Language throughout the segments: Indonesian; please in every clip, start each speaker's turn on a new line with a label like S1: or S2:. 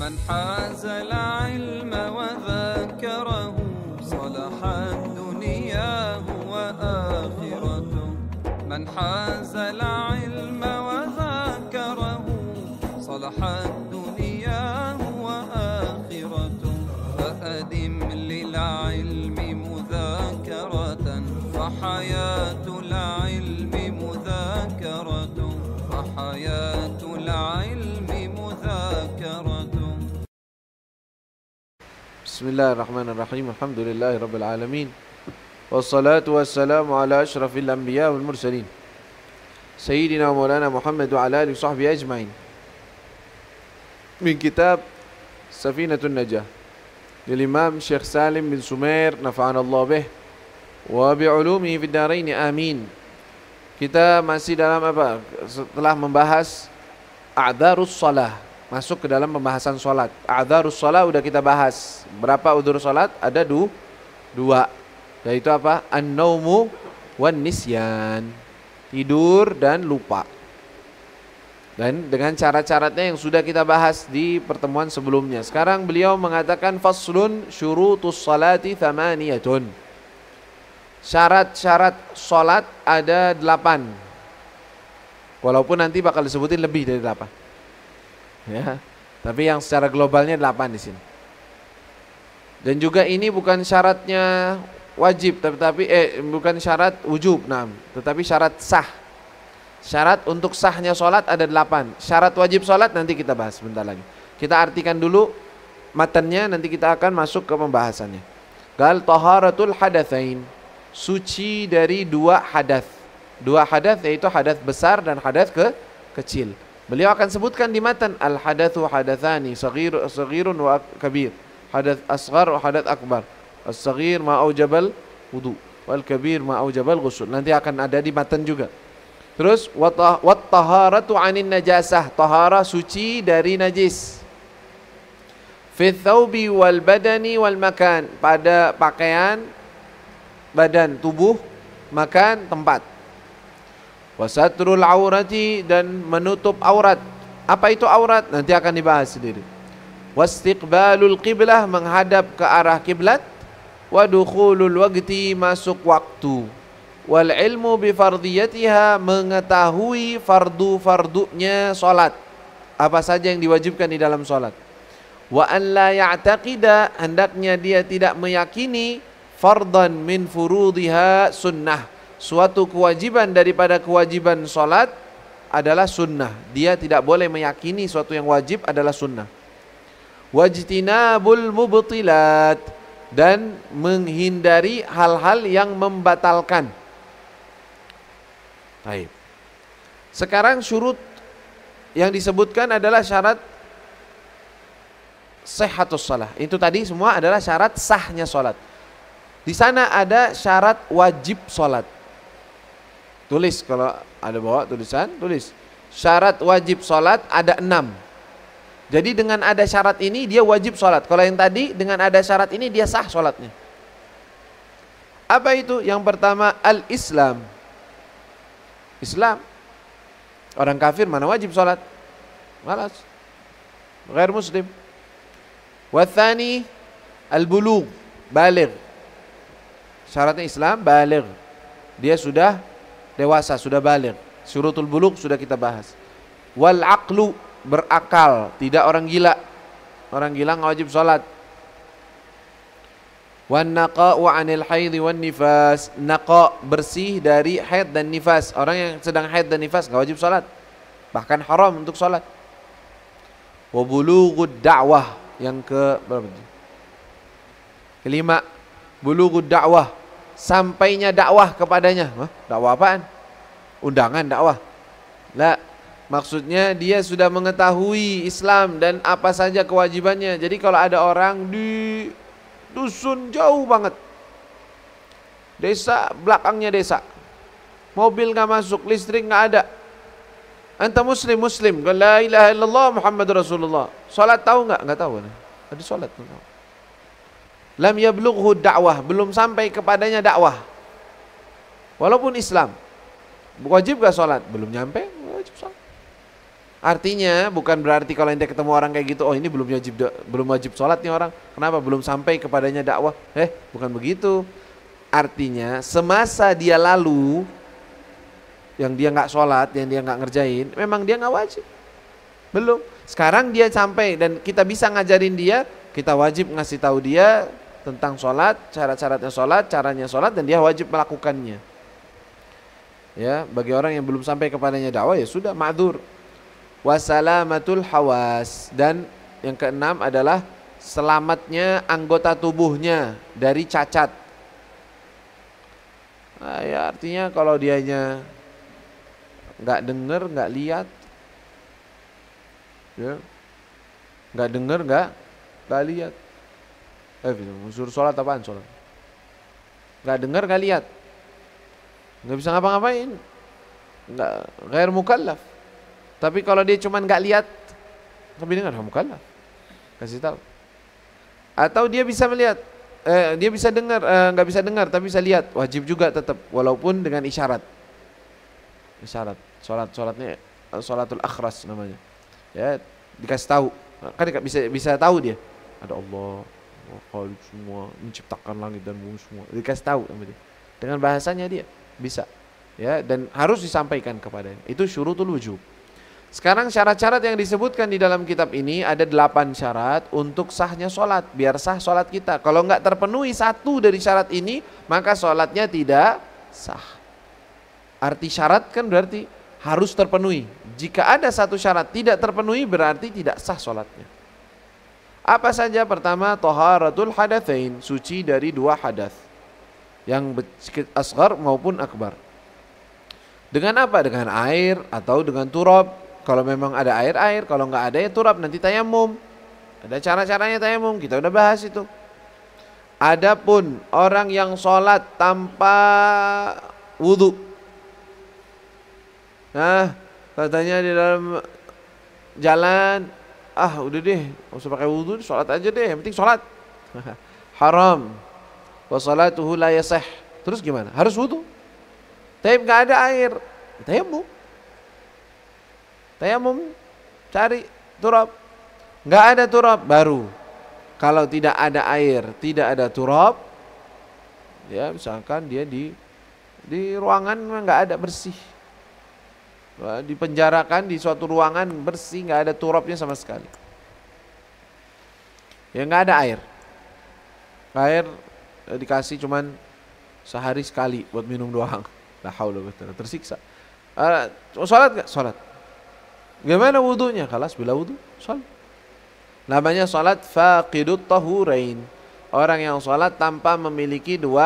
S1: من حاز العلم وذاكره صلحت دنياه وآخرته من حاز العلم وذاكره صلحت دنياه وآخرته فأدم للعلم مذاكرة فحياة العلم مذاكرة فحياة العلم مذاكرة.
S2: بسم الله الرحمن الرحيم. الحمد لله رب العالمين والصلاة والسلام على أشرف الأنبياء والمرسلين سيدنا ومولانا محمد وعلى آله وصحبه أجمعين. من كتاب سفينة النجاة للإمام Syekh Salim bin Sumair nafa'ana Allah bih wa bi'ulumihi fid dharain amin. Kita masih dalam apa? Setelah membahas a'dzarus shalah, masuk ke dalam pembahasan salat. A'dzarus shalah udah kita bahas. Berapa udzur salat? Ada dua. Yaitu apa? An-naumu wan nisyan. Tidur dan lupa. Dan dengan syarat-syaratnya yang sudah kita bahas di pertemuan sebelumnya. Sekarang beliau mengatakan faslun syurutus salati thamaniyatun. Syarat-syarat salat ada 8. Walaupun nanti bakal disebutin lebih dari 8. Ya. Tapi yang secara globalnya 8 di sini. Dan juga ini bukan syaratnya wajib, tapi bukan syarat wujub, tetapi syarat sah. Syarat untuk sahnya sholat ada 8. Syarat wajib sholat nanti kita bahas sebentar lagi. Kita artikan dulu matanya, nanti kita akan masuk ke pembahasannya. Gal taharatul hadatsain, suci dari 2 hadas. 2 hadas yaitu hadas besar dan hadas kecil. Beliau akan sebutkan di matan al hadatsu hadatsani, saghirun wa kabir. Hadas asghar wa hadas akbar. As-saghir ma aujabal wudu wal kabir ma aujabal ghusl. Nanti akan ada di matan juga. Terus wat taharatu anin najasah, tahara suci dari najis. Fi thawbi wal badani wal makan, pada pakaian, badan, tubuh, makan, tempat. Wasatrul aurati, dan menutup aurat. Apa itu aurat? Nanti akan dibahas sendiri. Wastiqbalul qiblah, menghadap ke arah kiblat. Wa dukhulul waqti, masuk waktu. Wal ilmu bi fardiyatiha, mengetahui fardu-fardunya salat. Apa saja yang diwajibkan di dalam salat. Wa an la ya'taqida, hendaknya dia tidak meyakini fardan min furudiha sunnah, suatu kewajiban daripada kewajiban salat adalah sunnah. Dia tidak boleh meyakini suatu yang wajib adalah sunnah. Wajtinabul mubtilat, dan menghindari hal-hal yang membatalkan. Baik. Sekarang syurut yang disebutkan adalah syarat sihhatus shalah. Itu tadi semua adalah syarat sahnya salat. Di sana ada syarat wajib salat. Tulis, kalau ada bawa tulisan, tulis. Syarat wajib salat ada 6. Jadi dengan ada syarat ini dia wajib salat. Kalau yang tadi dengan ada syarat ini dia sah salatnya. Apa itu? Yang pertama al-Islam. Islam. Orang kafir mana wajib salat? Malas. Ghair muslim. Wathani al-bulugh, baligh. Syaratnya Islam baligh. Dia sudah dewasa, sudah baligh. Syurutul bulugh sudah kita bahas. Wal aqlu, berakal, tidak orang gila. Orang gila enggak wajib salat. Wan naqa'u 'anil haidhi wan nifas, naqa, bersih dari haid dan nifas. Orang yang sedang haid dan nifas enggak wajib salat, bahkan haram untuk salat. Wa bulughud da'wah, yang ke berapa? Kelima, bulughud da'wah, sampainya dakwah kepadanya. Dakwah apaan? Undangan dakwah. La, maksudnya dia sudah mengetahui Islam dan apa saja kewajibannya. Jadi kalau ada orang di dusun jauh banget, desa, belakangnya desa, mobil nggak masuk, listrik nggak ada, anta muslim, la ilaha illallah Muhammad Rasulullah, salat tahu nggak? Nggak tahu. Ada salat nggak tahu. Lam yablughu dakwah, belum sampai kepadanya dakwah. Walaupun Islam, wajib gak salat? Belum nyampe, wajib salat. Artinya bukan berarti kalau ente ketemu orang kayak gitu, oh ini belum wajib sholat nih orang. Kenapa? Belum sampai kepadanya dakwah. Bukan begitu. Artinya semasa dia lalu, yang dia nggak sholat, yang dia nggak ngerjain, memang dia nggak wajib. Belum. Sekarang dia sampai dan kita bisa ngajarin dia, kita wajib ngasih tahu dia tentang sholat, syarat-syaratnya sholat, caranya sholat, dan dia wajib melakukannya. Ya, bagi orang yang belum sampai kepadanya dakwah ya sudah ma'dzur. Wasalamatul hawas, dan yang keenam adalah selamatnya anggota tubuhnya dari cacat. Ya artinya kalau dianya nggak dengar, nggak lihat, ya, nggak dengar, nggak lihat. Suruh sholat apaan sholat? Nggak dengar, nggak lihat, nggak bisa ngapa-ngapain, nggak ghair mukallaf. Tapi kalau dia cuman nggak lihat, tapi dengar, mukallaf. Kasih tahu. Atau dia bisa melihat, dia bisa dengar, nggak bisa dengar tapi bisa lihat, wajib juga tetap, walaupun dengan isyarat. Isyarat. Sholatnya sholatul akhras namanya. Ya, dikasih tahu. Kan bisa tahu dia. Ada Allah, Khalik semua, menciptakan langit dan bumi semua. Dikasih tahu sama dia. Dengan bahasanya dia bisa. Ya, dan harus disampaikan kepadanya. Itu syurutul wujub. Sekarang syarat-syarat yang disebutkan di dalam kitab ini ada 8 syarat untuk sahnya sholat, biar sah sholat kita. Kalau nggak terpenuhi satu dari syarat ini, maka sholatnya tidak sah. Arti syarat kan berarti harus terpenuhi. Jika ada satu syarat tidak terpenuhi, berarti tidak sah sholatnya. Apa saja? Pertama, taharatul hadatsain, suci dari 2 hadas, yang asghar maupun akbar. Dengan apa? Dengan air atau dengan turab. Kalau memang ada air, kalau nggak ada ya turab, nanti tayamum. Ada cara-caranya tayamum, kita udah bahas itu. Adapun orang yang sholat tanpa wudhu, nah katanya di dalam jalan, udah deh, nggak usah pakai wudhu, sholat aja deh, yang penting sholat. Haram. Wa sholatuhu la yasih. Terus gimana? Harus wudhu. Tapi nggak ada air, tayamum. Tayamum, cari turab. Nggak ada turab, baru. Kalau tidak ada air, tidak ada turab, ya misalkan dia di ruangan nggak ada bersih, dipenjarakan di suatu ruangan bersih, nggak ada turabnya sama sekali. Ya nggak ada air. Air dikasih cuman sehari sekali buat minum doang. La haula wala quwwata, tersiksa. Salat nggak? Salat. Gimana wudunya? Kalas bila wudu, salat. Namanya salat faqidut tahurain. Orang yang salat tanpa memiliki 2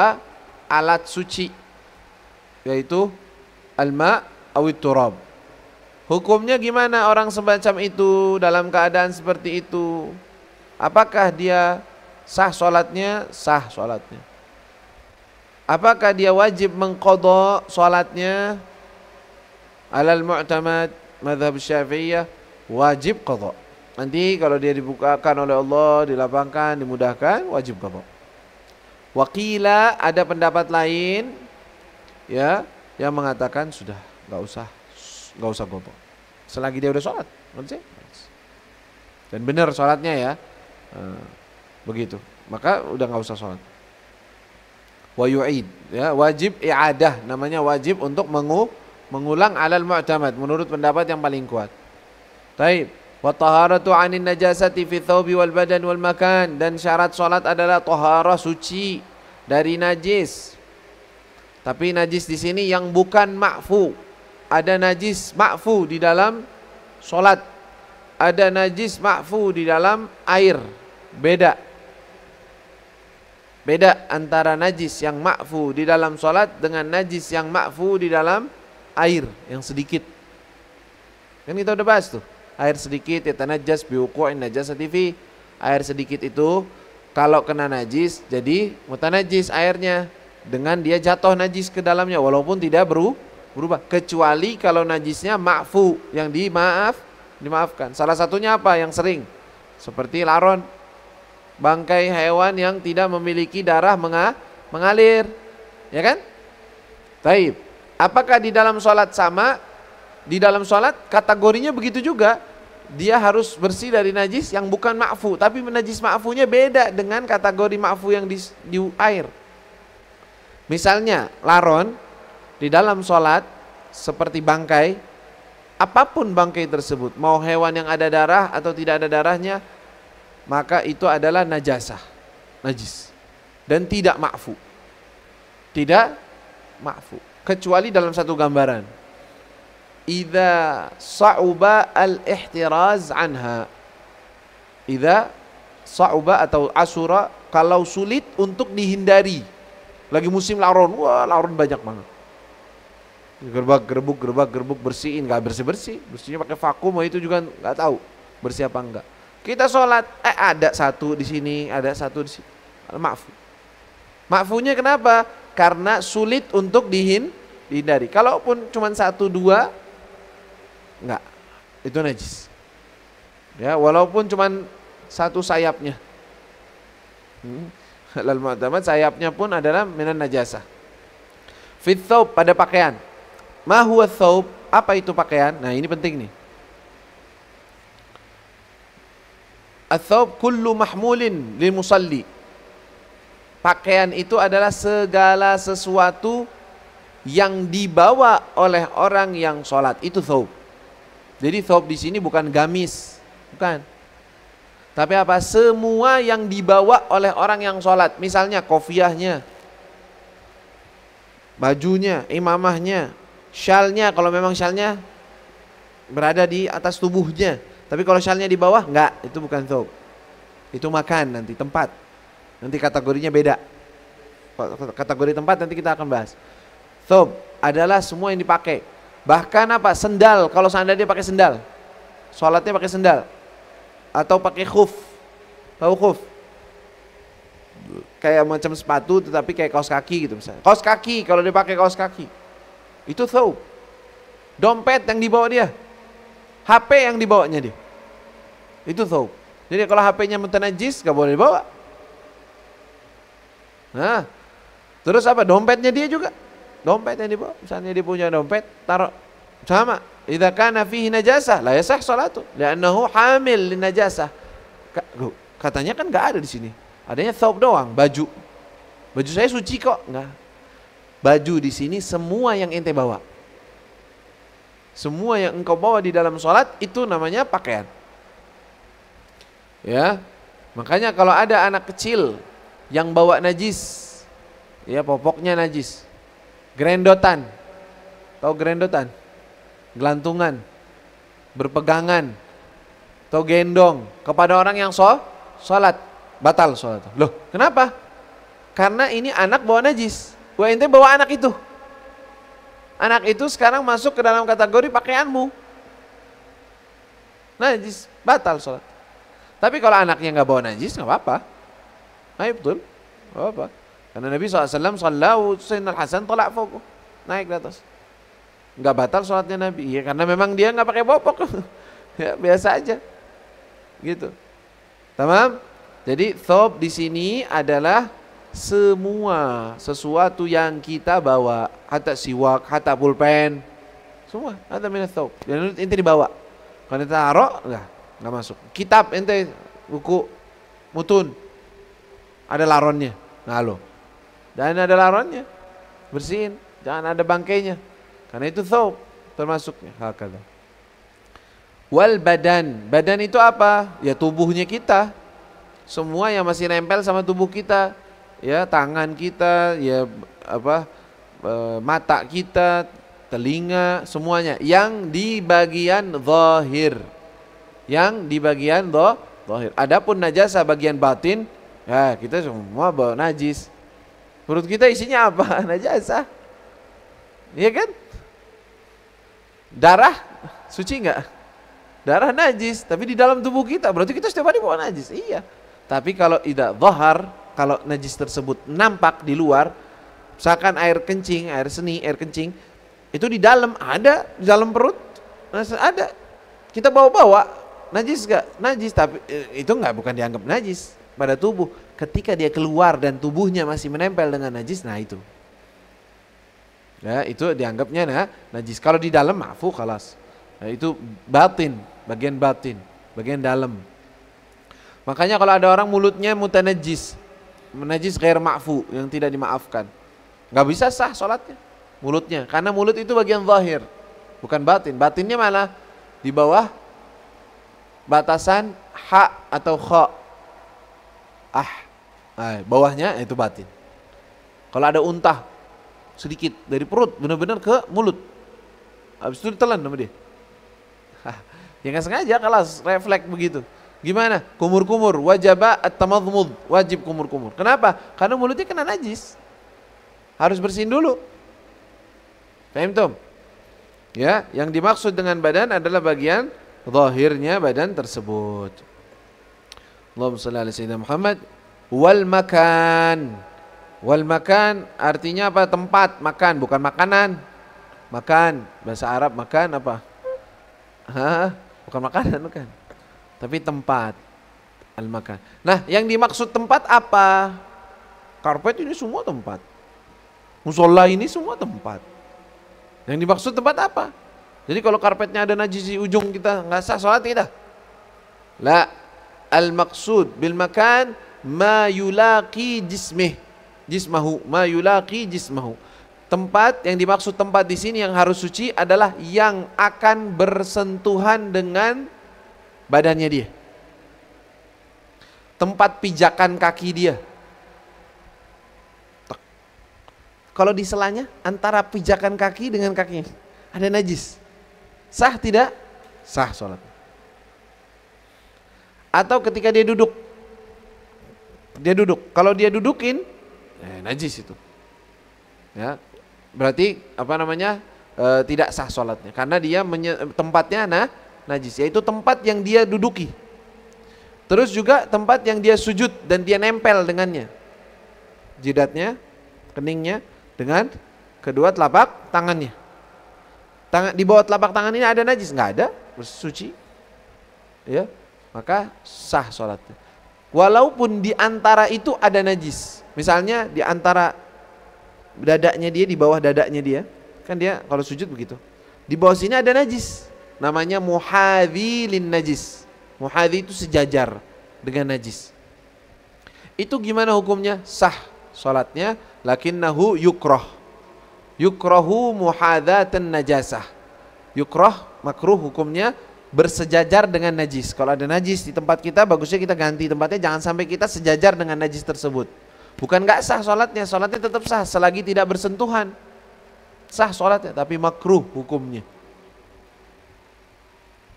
S2: alat suci, yaitu al-ma' awit turab. Hukumnya gimana orang semacam itu dalam keadaan seperti itu? Apakah dia sah salatnya? Sah salatnya. Apakah dia wajib mengqadha salatnya? Alal mu'tamad mazhab Syafi'iyah, wajib qadha. Nanti kalau dia dibukakan oleh Allah, dilapangkan, dimudahkan, wajib qadha. Waqila, ada pendapat lain ya yang mengatakan sudah enggak usah qadha. Selagi dia udah sholat, dan benar sholatnya ya, begitu, maka udah enggak usah sholat. Wa yu'id, ya, wajib i'adah, namanya wajib untuk mengulang alal mu'tamad menurut pendapat yang paling kuat. Taib. Wa taharatu 'anil najasati fi thawbi wal badan wal makan, dan syarat salat adalah taharah, suci dari najis. Tapi najis di sini yang bukan ma'fu. Ada najis ma'fu di dalam salat. Ada najis ma'fu di dalam air. Beda antara najis yang ma'fu di dalam salat dengan najis yang ma'fu di dalam air yang sedikit. Kan kita udah bahas tuh. Air sedikit yatanajjas biwuqu'in najasati fi. Air sedikit itu kalau kena najis jadi mutanajjis airnya, dengan dia jatuh najis ke dalamnya walaupun tidak berubah, kecuali kalau najisnya ma'fu, yang dimaafkan. Salah satunya apa yang sering? Seperti laron, bangkai hewan yang tidak memiliki darah mengalir, ya kan? Taib. Apakah di dalam sholat sama? di dalam sholat kategorinya begitu juga. Dia harus bersih dari najis yang bukan ma'fu, tapi najis ma'funya beda dengan kategori ma'fu yang di air. Misalnya laron di dalam sholat seperti bangkai, apapun bangkai tersebut, mau hewan yang ada darah atau tidak ada darahnya, maka itu adalah najasah, najis, dan tidak ma'fu. Tidak ma'fu, kecuali dalam satu gambaran. Idza sa'uba al-ihtiraz anha. Idza sa'uba atau asura, kalau sulit untuk dihindari. Lagi musim laron, wah laron banyak banget. Gerbak-gerbuk bersihin, enggak bersih-bersih. Bersihnya pakai vakum, itu juga enggak tahu bersih apa enggak. Kita sholat, ada satu di sini, ada satu di sini. Ma'fu. Ma'funya kenapa? Karena sulit untuk dihindari. Kalaupun cuma satu dua, enggak, itu najis. Ya, walaupun cuman satu sayapnya. Lal mu'tamad, sayapnya pun adalah minan najasah. Fit thawb, pada pakaian. Ma huwa thawb, apa itu pakaian? Nah, ini penting nih. Ats-thawb kullu mahmulin lil musalli. Pakaian itu adalah segala sesuatu yang dibawa oleh orang yang sholat, itu thawb. Jadi thawb di sini bukan gamis, bukan. Tapi apa? Semua yang dibawa oleh orang yang sholat. Misalnya kofiahnya, bajunya, imamahnya, syalnya, kalau memang syalnya berada di atas tubuhnya. Tapi kalau syalnya di bawah, enggak, itu bukan thawb. Itu makan nanti, tempat. Nanti kategorinya beda. Kategori tempat nanti kita akan bahas. Thawb adalah semua yang dipakai. Bahkan apa? Sendal, kalau seandainya dia pakai sendal, sholatnya pakai sendal, atau pakai khuf. Tahu khuf? Kayak macam sepatu tetapi kayak kaos kaki gitu misalnya. Kaos kaki, kalau dia pakai kaos kaki, itu thawb. Dompet yang dibawa dia, HP yang dibawanya dia, itu thawb. Jadi kalau HP-nya mutanajis gak boleh dibawa. Nah, terus apa? Dompetnya dia juga. Dompet yang dibawa, misalnya dia punya dompet, taruh sama. Idza kana fihi najasah la yasah salatu li'annahu hamil lin najasah. Katanya kan enggak ada di sini. Adanya thawb doang, baju. Baju saya suci kok, enggak. Baju di sini semua yang ente bawa. Semua yang engkau bawa di dalam salat itu namanya pakaian. Ya. Makanya kalau ada anak kecil yang bawa najis, ya popoknya najis, gerendotan, tahu gerendotan? Gelantungan, berpegangan, atau gendong kepada orang yang sholat, batal sholat. Loh, kenapa? Karena ini anak bawa najis. Wah, ente bawa anak itu. Anak itu sekarang masuk ke dalam kategori pakaianmu. Najis, batal sholat. Tapi kalau anaknya nggak bawa najis, nggak apa-apa. Ayo betul, nggak apa-apa. Karena Nabi SAW sallallahu Sayyidina Hasan tolak fauqu, naik ke atas. Enggak batal sholatnya Nabi, ya karena memang dia nggak pakai popok. Ya, biasa aja. Gitu. Tamam? Jadi thawb di sini adalah semua sesuatu yang kita bawa, hatta siwak, hatta pulpen, semua ada minat thawb. Dan ente dibawa. Kalau ente taruh, enggak masuk. Kitab ente, buku, mutun, ada laronnya. Nah lo, dan ada laronnya, bersihin, jangan ada bangkainya, karena itu thawb termasuknya. Hakala. Wal badan, badan itu apa? Ya tubuhnya kita, semua yang masih nempel sama tubuh kita, ya tangan kita, ya apa, mata kita, telinga, semuanya yang di bagian zahir, yang di bagian zahir. Adapun najasa bagian batin, ya kita semua bawa najis. Perut kita isinya apa? Najasa. Iya kan? Darah suci enggak? Darah najis, tapi di dalam tubuh kita, berarti kita setiap hari bawa najis. Iya. Tapi kalau tidak zahar, kalau najis tersebut nampak di luar, misalkan air kencing, air seni, air kencing, itu di dalam ada, di dalam perut ada. Kita bawa-bawa, najis enggak? Najis, tapi itu enggak, bukan dianggap najis pada tubuh. Ketika dia keluar dan tubuhnya masih menempel dengan najis, nah itu. Ya, itu dianggapnya najis. Kalau di dalam ma'fu khalas. Ya, itu batin, bagian dalam. Makanya kalau ada orang mulutnya mutanajis, najis ghair ma'fu, yang tidak dimaafkan, nggak bisa sah sholatnya mulutnya, karena mulut itu bagian zahir, bukan batin. Batinnya malah di bawah batasan ha atau kha. Bawahnya itu batin. Kalau ada untah sedikit dari perut benar-benar ke mulut, habis itu ditelan sama dia. Ya nggak sengaja, kelas refleks begitu. Gimana? Kumur-kumur, wajaba at-tamadmud, wajib kumur-kumur. Kenapa? Karena mulutnya kena najis. Harus bersihin dulu. Paham tum? Ya, yang dimaksud dengan badan adalah bagian zahirnya badan tersebut. Allahumma shalli ala sayyidina Muhammad. Wal makan. Wal makan artinya apa? Tempat makan, bukan makanan. Makan, bahasa Arab makan apa? Bukan makanan, bukan. Tapi tempat, al-makan. Nah, yang dimaksud tempat apa? Karpet ini semua tempat. Musola ini semua tempat. Yang dimaksud tempat apa? Jadi kalau karpetnya ada najis di ujung, kita nggak sah sholat kita. La, al-maksud bil makan ma yulaqi jismahu, ma yulaqi jismahu. Tempat yang dimaksud tempat di sini yang harus suci adalah yang akan bersentuhan dengan badannya dia. Tempat pijakan kaki dia. Kalau di selanya antara pijakan kaki dengan kakinya ada najis, sah tidak? Sah sholat. Atau ketika dia duduk, kalau dia dudukin, najis itu. Ya, berarti apa namanya? Tidak sah sholatnya karena dia tempatnya najis, yaitu tempat yang dia duduki. Terus juga tempat yang dia sujud dan dia nempel dengannya, jidatnya, keningnya dengan kedua telapak tangannya. Di bawah telapak tangan ini ada najis? Nggak ada, bersuci. Ya, maka sah sholatnya. Walaupun di antara itu ada najis, misalnya di antara dadanya dia, di bawah dadanya dia, kan dia kalau sujud begitu. Di bawah sini ada najis, namanya muhadhi lin najis. Muhadhi itu sejajar dengan najis. Itu gimana hukumnya? Sah sholatnya, lakinnahu yukrah. Yukrahu muhadatan najasah. Yukrah, makruh hukumnya bersejajar dengan najis. Kalau ada najis di tempat kita, bagusnya kita ganti tempatnya, jangan sampai kita sejajar dengan najis tersebut. Bukan nggak sah sholatnya, sholatnya tetap sah selagi tidak bersentuhan. Sah sholatnya, tapi makruh hukumnya.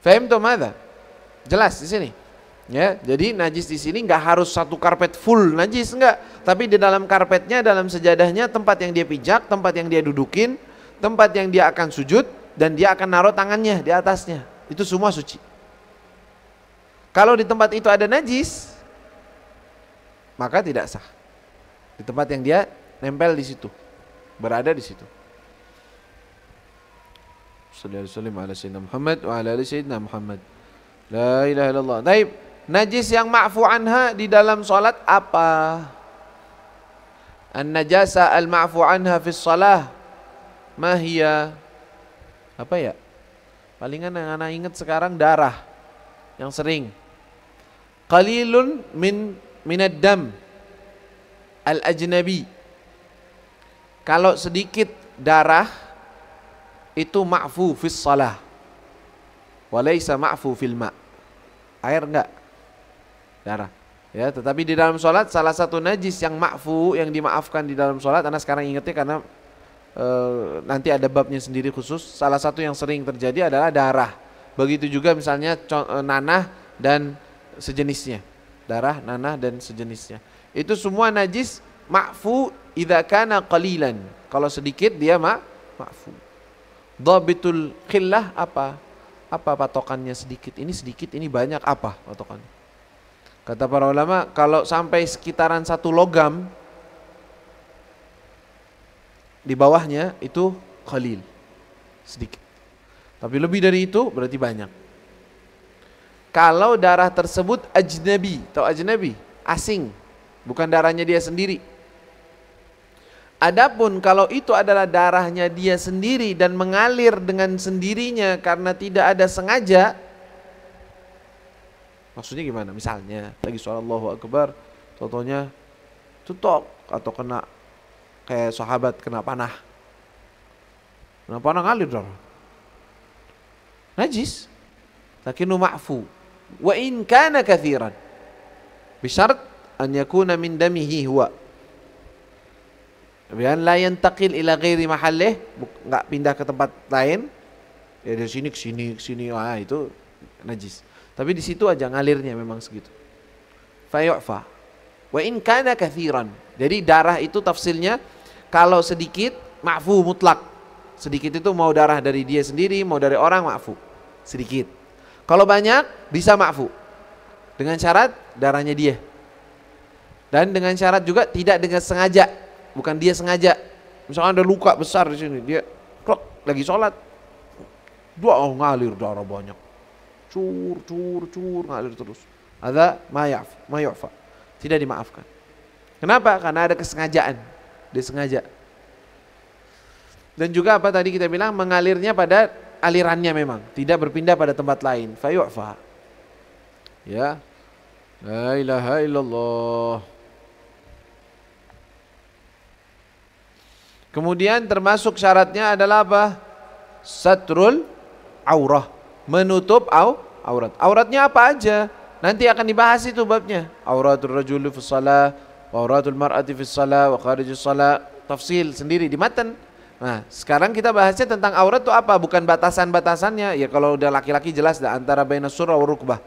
S2: Faham tuh mana? Jelas di sini. Ya, jadi najis di sini nggak harus satu karpet full najis, enggak. Tapi di dalam karpetnya, dalam sejadahnya, tempat yang dia pijak, tempat yang dia dudukin, tempat yang dia akan sujud, dan dia akan naruh tangannya di atasnya, itu semua suci. Kalau di tempat itu ada najis, maka tidak sah. Di tempat yang dia nempel di situ, berada di situ. Sallallahu alaihi wasallam ala sayyidina Muhammad wa ala ali sayyidina Muhammad. La ilaha illallah. Baik, najis yang ma'fu anha di dalam salat apa? An-najasa al-ma'fu anha fi shalah ma hiya? Apa ya? Palingan yang anak ingat sekarang darah yang sering. Qalilun minad dam al-ajnabi. Kalau sedikit darah itu ma'fu fis shalah. Walaysa ma'fu fil ma'. Air enggak? Darah. Ya, tetapi di dalam sholat salah satu najis yang ma'fu, yang dimaafkan di dalam sholat, Anda sekarang ingatnya karena nanti ada babnya sendiri khusus. Salah satu yang sering terjadi adalah darah. Begitu juga misalnya nanah dan sejenisnya. Darah, nanah dan sejenisnya. Itu semua najis ma'fu idza kana qalilan. Kalau sedikit dia ma'fu. Dhabitul khillah apa? Apa patokannya sedikit? Ini sedikit, ini banyak, apa patokannya? Kata para ulama, kalau sampai sekitaran 1 logam di bawahnya itu qalil, sedikit. Tapi lebih dari itu berarti banyak. Kalau darah tersebut ajnabi, tahu ajnabi? Asing, bukan darahnya dia sendiri. Adapun kalau itu adalah darahnya dia sendiri dan mengalir dengan sendirinya karena tidak ada sengaja. Maksudnya gimana? Misalnya lagi sholat Allahu Akbar, contohnya tutok atau kena kayak sahabat kena panah. Kena panah ngalir darah. Najis. Lakinu ma'fu. Wa in kana kathiran. Bisyarat an yakuna min damihi huwa. Biar la yantaqil ila ghairi mahallih, enggak pindah ke tempat lain. Ya dari sini ke sini ke sini, itu najis. Tapi di situ aja ngalirnya memang segitu. Fa yu'fa. Wa in kana kathiran. Jadi darah itu tafsirnya kalau sedikit ma'fu mutlak. Sedikit itu mau darah dari dia sendiri, mau dari orang ma'fu. Sedikit. Kalau banyak bisa ma'fu. Dengan syarat darahnya dia. Dan dengan syarat juga tidak dengan sengaja. Bukan dia sengaja. Misalnya ada luka besar di sini, dia klok lagi sholat, ngalir darah banyak, cur ngalir terus. Ada mayaf, tidak dimaafkan. Kenapa? Karena ada kesengajaan, dia sengaja. Dan juga apa tadi kita bilang mengalirnya pada alirannya memang, tidak berpindah pada tempat lain. Fayu'fa. Ya, la ilaha illallah. Kemudian termasuk syaratnya adalah apa? Satrul aurah, menutup aurat. Auratnya apa aja? Nanti akan dibahas itu babnya. Auratul rajuli fis shalah, auratul mar'ati fis shalah, wa kharijus shalah. Tafsil sendiri di matan. Nah, sekarang kita bahasnya tentang aurat itu apa? Bukan batasan-batasannya. Ya kalau udah laki-laki jelas dah antara bainas surah wa rukbah.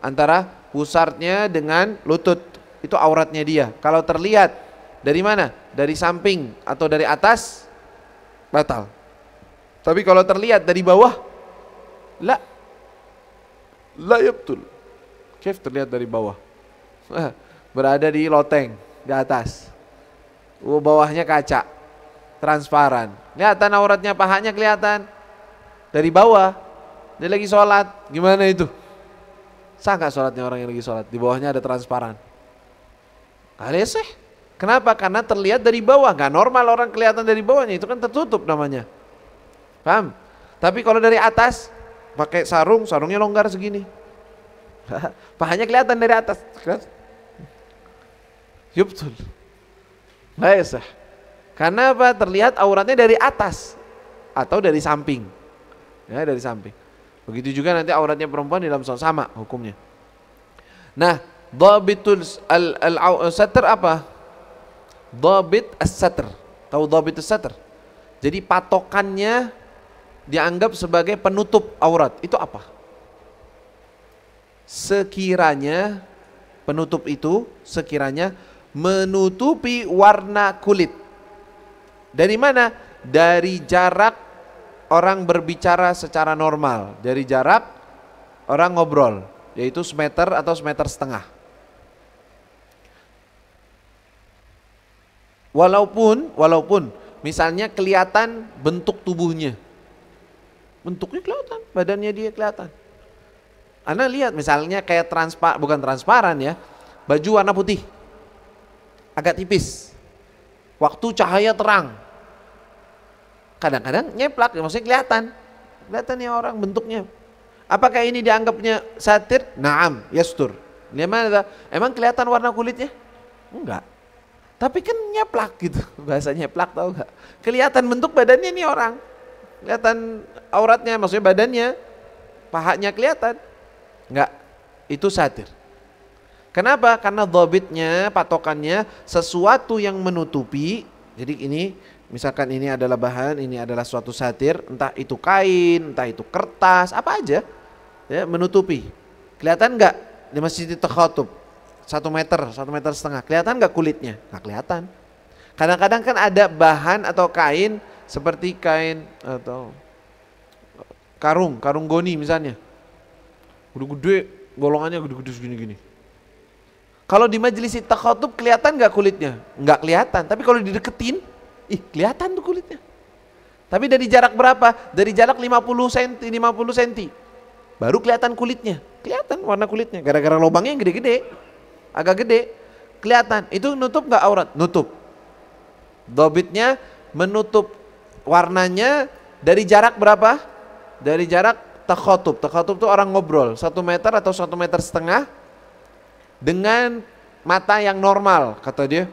S2: Antara pusarnya dengan lutut. Itu auratnya dia. Kalau terlihat dari mana? Dari samping atau dari atas batal. Tapi kalau terlihat dari bawah, la yabtul. Kif terlihat dari bawah? Berada di loteng di atas. Bawahnya kaca, transparan. Kelihatan auratnya, pahanya kelihatan dari bawah. Dia lagi sholat, gimana itu? Sah nggak sholatnya orang yang lagi sholat? Di bawahnya ada transparan. Alias sih. Kenapa? Karena terlihat dari bawah. Gak normal orang kelihatan dari bawahnya. Itu kan tertutup namanya. Paham? Tapi kalau dari atas pakai sarungnya longgar segini. Pahanya kelihatan dari atas. Yubtul. Baik. Karena apa? Terlihat auratnya dari atas atau dari samping. Ya, dari samping. Begitu juga nanti auratnya perempuan di dalam sholat sama hukumnya. Nah, dhabitul satr apa? Dhabit as-satr. Tahu dhabit as-satr? Jadi patokannya dianggap sebagai penutup aurat. Itu apa? Sekiranya penutup itu menutupi warna kulit. Dari mana? Dari jarak orang berbicara secara normal. Dari jarak orang ngobrol, yaitu semeter atau semeter setengah. Walaupun misalnya kelihatan bentuk tubuhnya. Bentuknya kelihatan, badannya dia kelihatan. Anda lihat misalnya kayak bukan transparan ya. Baju warna putih. Agak tipis. Waktu cahaya terang. Kadang-kadang nyeplak, maksudnya kelihatan. Kelihatan ya orang bentuknya. Apakah ini dianggapnya satir? Naam, yastur. Emang kelihatan warna kulitnya? Enggak. Tapi kan nyeplak gitu, bahasa nyeplak tahu gak? Kelihatan bentuk badannya nih orang, kelihatan auratnya, maksudnya badannya, pahanya kelihatan, enggak, itu satir. Kenapa? Karena dhabitnya, patokannya sesuatu yang menutupi. Jadi ini, misalkan ini adalah bahan, ini adalah suatu satir, entah itu kain, entah itu kertas, apa aja, ya menutupi. Kelihatan enggak di masjid Takhatub? 1 meter, 1,5 meter. Kelihatan gak kulitnya? Gak kelihatan. Kadang-kadang kan ada bahan atau kain seperti kain atau karung goni misalnya. Gede-gede, golongannya gede-gede segini-gini. Kalau di majelis takhatub kelihatan gak kulitnya? Gak kelihatan. Tapi kalau dideketin, kelihatan tuh kulitnya. Tapi dari jarak berapa? Dari jarak 50 cm, baru kelihatan kulitnya. Kelihatan warna kulitnya. Gara-gara lubangnya yang gede-gede. Agak gede, kelihatan. Itu nutup gak aurat? Nutup. Dobitnya menutup warnanya dari jarak berapa? Dari jarak takhatub. Takhatub itu orang ngobrol 1 meter atau 1,5 meter dengan mata yang normal. Kata dia,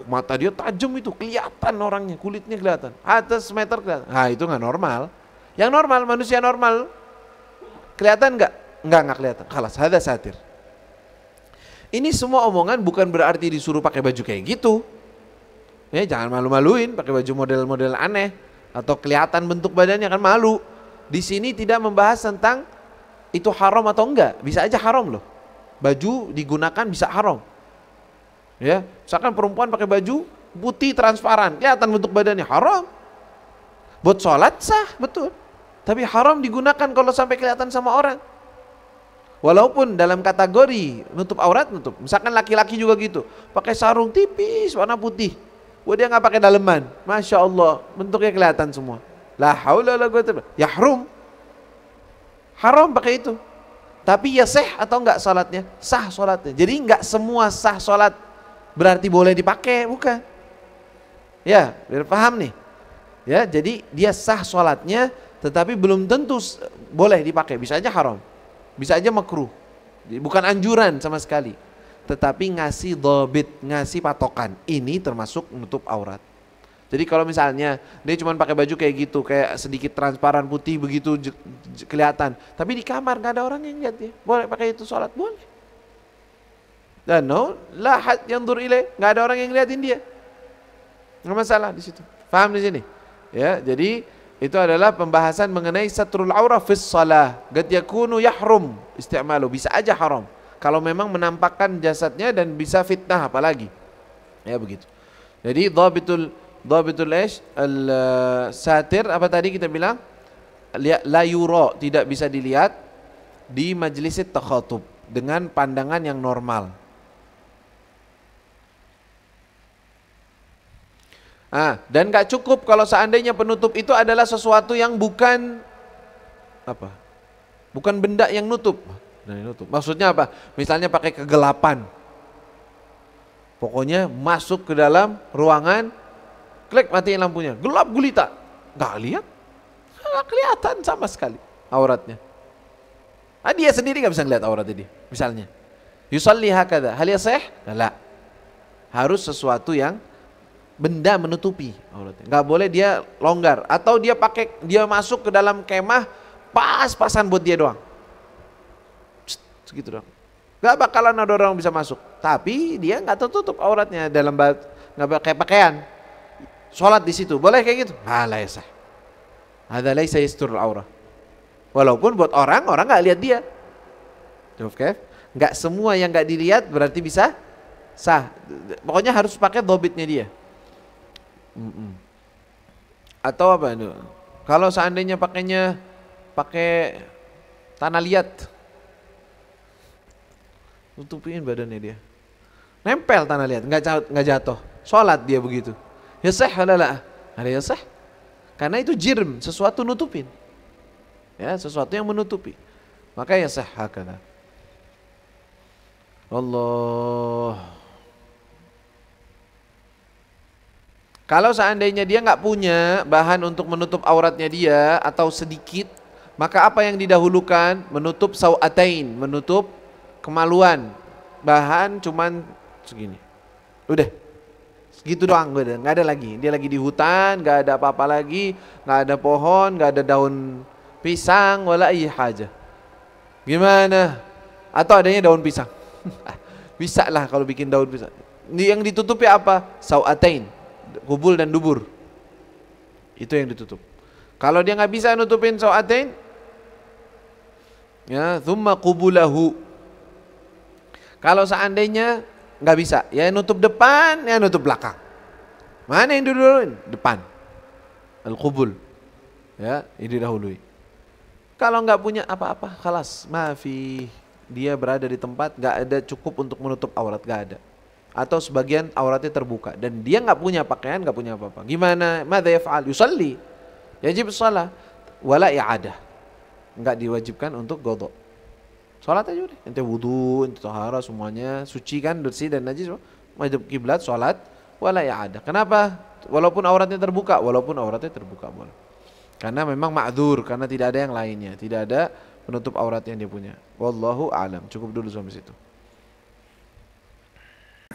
S2: mata dia tajam itu, kelihatan orangnya, kulitnya kelihatan. Atas meter kelihatan. Nah, itu nggak normal. Yang normal, manusia normal kelihatan nggak? Nggak kelihatan. Khalas, hada satir. Ini semua omongan bukan berarti disuruh pakai baju kayak gitu. Ya, jangan malu-maluin pakai baju model-model aneh atau kelihatan bentuk badannya, kan malu. Di sini tidak membahas tentang itu haram atau enggak. Bisa aja haram loh. Baju digunakan bisa haram. Ya, misalkan perempuan pakai baju putih transparan, kelihatan bentuk badannya, haram. Buat sholat sah, betul. Tapi haram digunakan kalau sampai kelihatan sama orang. Walaupun dalam kategori nutup aurat, nutup. Misalkan laki-laki juga gitu, pakai sarung tipis warna putih. Wah, dia nggak pakai daleman, masya Allah, bentuknya kelihatan semua. La haula la quwwata illa billah. Ya haram pakai itu. Tapi ya sah atau enggak salatnya? Sah salatnya. Jadi enggak semua sah salat berarti boleh dipakai, bukan. Ya, biar paham nih. Ya, jadi dia sah salatnya, tetapi belum tentu boleh dipakai. Bisa aja haram, bisa aja makruh. Bukan anjuran sama sekali, tetapi ngasih dhabit, ngasih patokan. Ini termasuk menutup aurat. Jadi kalau misalnya dia cuma pakai baju kayak gitu, kayak sedikit transparan putih begitu kelihatan, tapi di kamar nggak ada orang yang lihat dia, boleh pakai itu sholat, boleh. Dan no lahat yang dur ilaih, nggak ada orang yang liatin dia, nggak masalah di situ. Paham di sini? Ya, jadi itu adalah pembahasan mengenai satrul aurah fis shalah. Qad yakunu yahrum isti'malu, bisa aja haram kalau memang menampakkan jasadnya dan bisa fitnah apalagi. Ya begitu. Jadi dhabitul ish al-satir, apa tadi kita bilang? La yura, tidak bisa dilihat di majlis takhatub dengan pandangan yang normal. Dan gak cukup kalau seandainya penutup itu adalah sesuatu yang bukan apa? Bukan benda yang nutup. Maksudnya apa? Misalnya pakai kegelapan. Pokoknya masuk ke dalam ruangan, klik matiin lampunya, gelap gulita, nggak lihat, nggak kelihatan sama sekali auratnya. Dia sendiri nggak bisa ngeliat auratnya dia. Misalnya, yusalli hakada, hal yasih? La, harus sesuatu yang benda menutupi auratnya. Nggak boleh dia longgar atau dia masuk ke dalam kemah pas-pasan buat dia doang. Segitu doang. Nggak bakalan ada orang bisa masuk. Tapi dia nggak tertutup auratnya dalam nggak pakai pakaian. Sholat di situ boleh kayak gitu? La yasah. Hadza laisa yasturul aurah. Walaupun buat orang nggak lihat dia. Oke? Nggak semua yang nggak dilihat berarti bisa sah. Pokoknya harus pakai dhabitnya dia. Atau apa itu? Kalau seandainya pakai tanah liat, tutupin badannya dia, nempel tanah liat, nggak jatuh, sholat dia begitu. Ya sah ala, ada ya sah, karena itu jirm, sesuatu nutupin, ya sesuatu yang menutupi, maka ya sah hakala. Allah. Kalau seandainya dia nggak punya bahan untuk menutup auratnya dia atau sedikit, maka apa yang didahulukan? Menutup sau'atain, menutup kemaluan. Bahan cuman segini, udah segitu doang, udah nggak ada lagi. Dia lagi di hutan, nggak ada apa-apa lagi, nggak ada pohon, nggak ada daun pisang, wala iya haja. Gimana? Atau adanya daun pisang? Bisa lah kalau bikin daun pisang. Yang ditutupi apa? Sau'atain, kubul dan dubur. Itu yang ditutup. Kalau dia nggak bisa nutupin sau'atain, ya, thumma qubulahu. Kalau seandainya nggak bisa, ya nutup depan, ya nutup belakang. Mana yang didahuluin? Depan. Al-qubul. Ya, ini didahului. Kalau nggak punya apa-apa, khalas, maafi. Dia berada di tempat nggak ada cukup untuk menutup aurat, nggak ada. Atau sebagian auratnya terbuka dan dia nggak punya pakaian, nggak punya apa-apa. Gimana? Madza yaf'al? Yusalli. Yajib shalah wala i'adah. Nggak diwajibkan untuk qadha. Salat aja udah, ente wudu, ente tahara semuanya, suci kan, bersih dan najis, madhab kiblat, salat, wala i'adah. Kenapa? Walaupun auratnya terbuka, boleh. Karena memang ma'dzur, karena tidak ada yang lainnya, tidak ada penutup aurat yang dia punya. Wallahu a'lam. Cukup dulu sampai situ.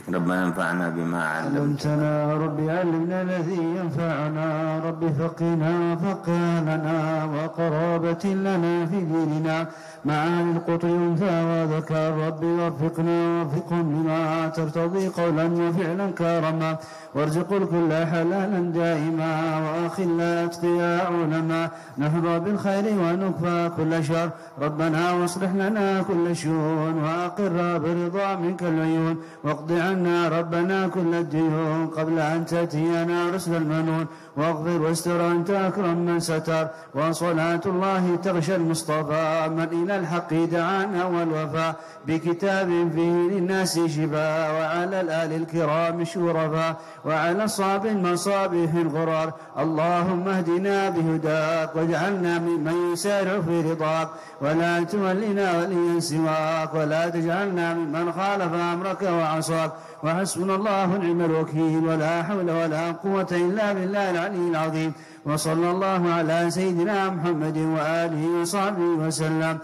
S3: ربنا انفعنا بما علمتنا
S4: ربي علمنا الذي ينفعنا ربي فقنا فقالنا وقرابة لنا في ديننا معاني القطر ينفع وذكر ربي وفقنا وفقهم بما ترتضي قولا وفعلا كرما وارزق الكل حلالا دائما وأخلا أتقياء علما نحظى بالخير ونكفى كل شر ربنا واصلح لنا كل شؤون وأقر برضا منك العيون واقض عنا ربنا كل الديون قبل أن تأتينا رسل المنون واغفر واستر أنت أكرم من ستر وصلاة الله تغشى المصطفى من إلى الحق دعانا والوفاء بكتاب فيه للناس شفاء وعلى الآل الكرام شرفاء وعلى الصاب المصابيح الغرار اللهم اهدنا بهداك واجعلنا ممن يسارع في رضاك ولا تولنا وليا سواك ولا تجعلنا ممن خالف أمرك وعصاك وحسبنا الله ونعم الوكيل ولا حول ولا قوة إلا بالله العلي العظيم وصلى الله على سيدنا محمد وآله وصحبه وسلم.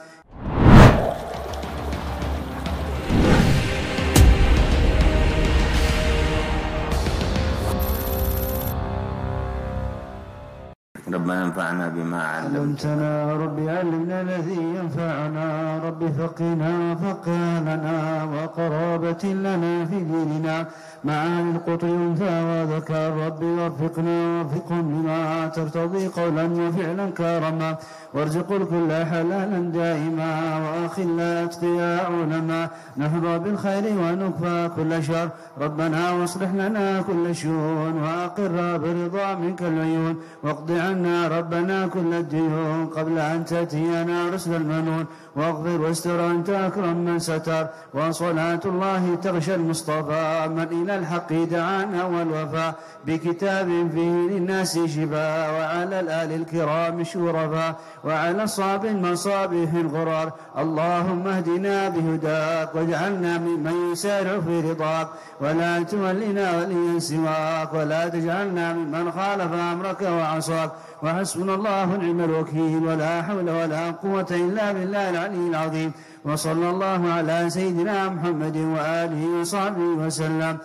S3: ربنا انفعنا بما علمتنا
S4: ربي علمنا الذي ينفعنا ربي فقنا فقالنا وقرابة لنا في ديننا معاني القطر ينفع وذكر ربي وفقنا وفقهم بما ترتضي قولا وفعلا كرما وارزق الكل حلالا دائما وأخلا أتقياء علما نحظى بالخير ونكفى كل شر ربنا واصلح لنا كل شؤون وأقر برضا منك العيون واقض عنا ربنا كل الديون قبل أن تأتينا رسل المنون واغفر واستر أنت أكرم من ستر وصلاة الله تغشى المصطفى من إلى الحق دعانا والوفاء بكتاب فيه للناس شفاء وعلى الآل الكرام شرفاء وعلى الصاب المصابيح الغرار اللهم اهدنا بهداك واجعلنا ممن يسارع في رضاك ولا تولنا وليا سواك ولا تجعلنا ممن خالف أمرك وعصاك وحسبنا الله ونعم الوكيل ولا حول ولا قوة إلا بالله العلي العظيم وصلى الله على سيدنا محمد وآله وصحبه وسلم.